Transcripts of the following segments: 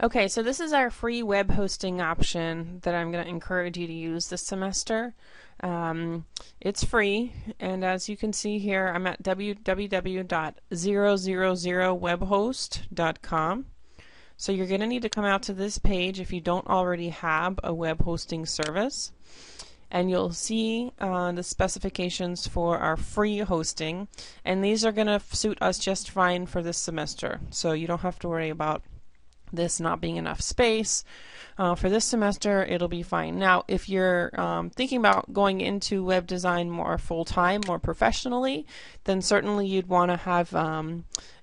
Okay, so this is our free web hosting option that I'm going to encourage you to use this semester. It's free, and as you can see here, I'm at www.000webhost.com. So you're going to need to come out to this page if you don't already have a web hosting service. And you'll see the specifications for our free hosting, and these are going to suit us just fine for this semester. So you don't have to worry about this not being enough space. For this semester, it'll be fine. Now, if you're thinking about going into web design more full-time, more professionally, then certainly you'd want to have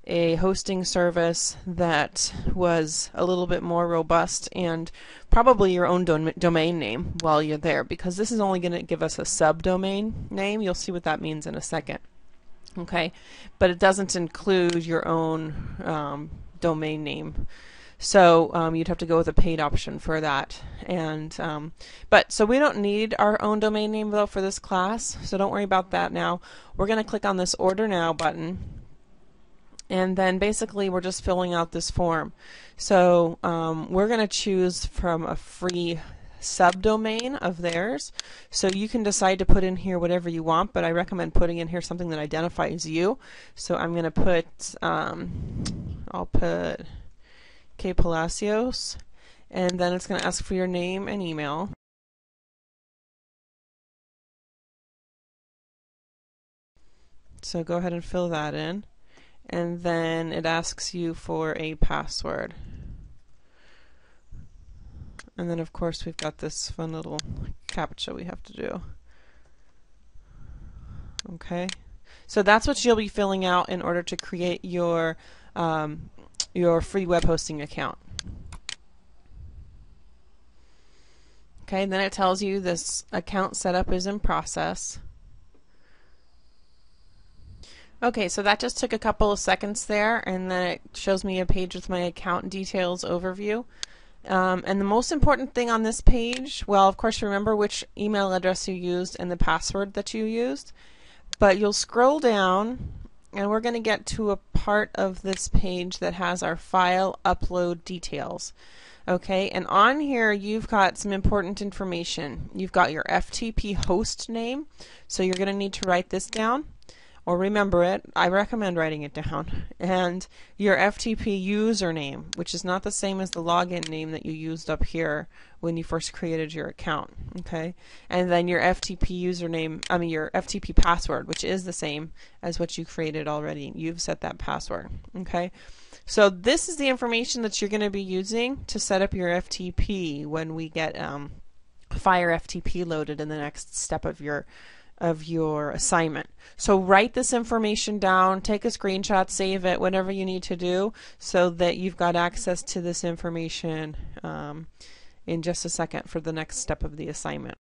a hosting service that was a little bit more robust and probably your own domain name while you're there, because this is only going to give us a subdomain name. You'll see what that means in a second. Okay, but it doesn't include your own domain name. So you'd have to go with a paid option for that. And so we don't need our own domain name though for this class, so don't worry about that now. We're going to click on this Order Now button, and then basically we're just filling out this form. So we're going to choose from a free subdomain of theirs. So you can decide to put in here whatever you want, but I recommend putting in here something that identifies you. So I'm going to put, I'll put K Palacios, and then it's going to ask for your name and email. So go ahead and fill that in, and then it asks you for a password. And then of course we've got this fun little CAPTCHA we have to do. Okay, so that's what you'll be filling out in order to create your free web hosting account. Okay, and then it tells you this account setup is in process. Okay, so that just took a couple of seconds there, and then it shows me a page with my account details overview. And the most important thing on this page, well, of course, remember which email address you used and the password that you used. But you'll scroll down, and we're going to get to a part of this page that has our file upload details. Okay, and on here you've got some important information. You've got your FTP host name, so you're going to need to write this down or remember it. I recommend writing it down. And your FTP username, which is not the same as the login name that you used up here when you first created your account. Okay, and then your FTP username, your FTP password, which is the same as what you created already. You've set that password. Okay, so this is the information that you're going to be using to set up your FTP when we get Fire FTP loaded in the next step of your assignment. So write this information down, take a screenshot, save it, whatever you need to do, so that you've got access to this information in just a second for the next step of the assignment.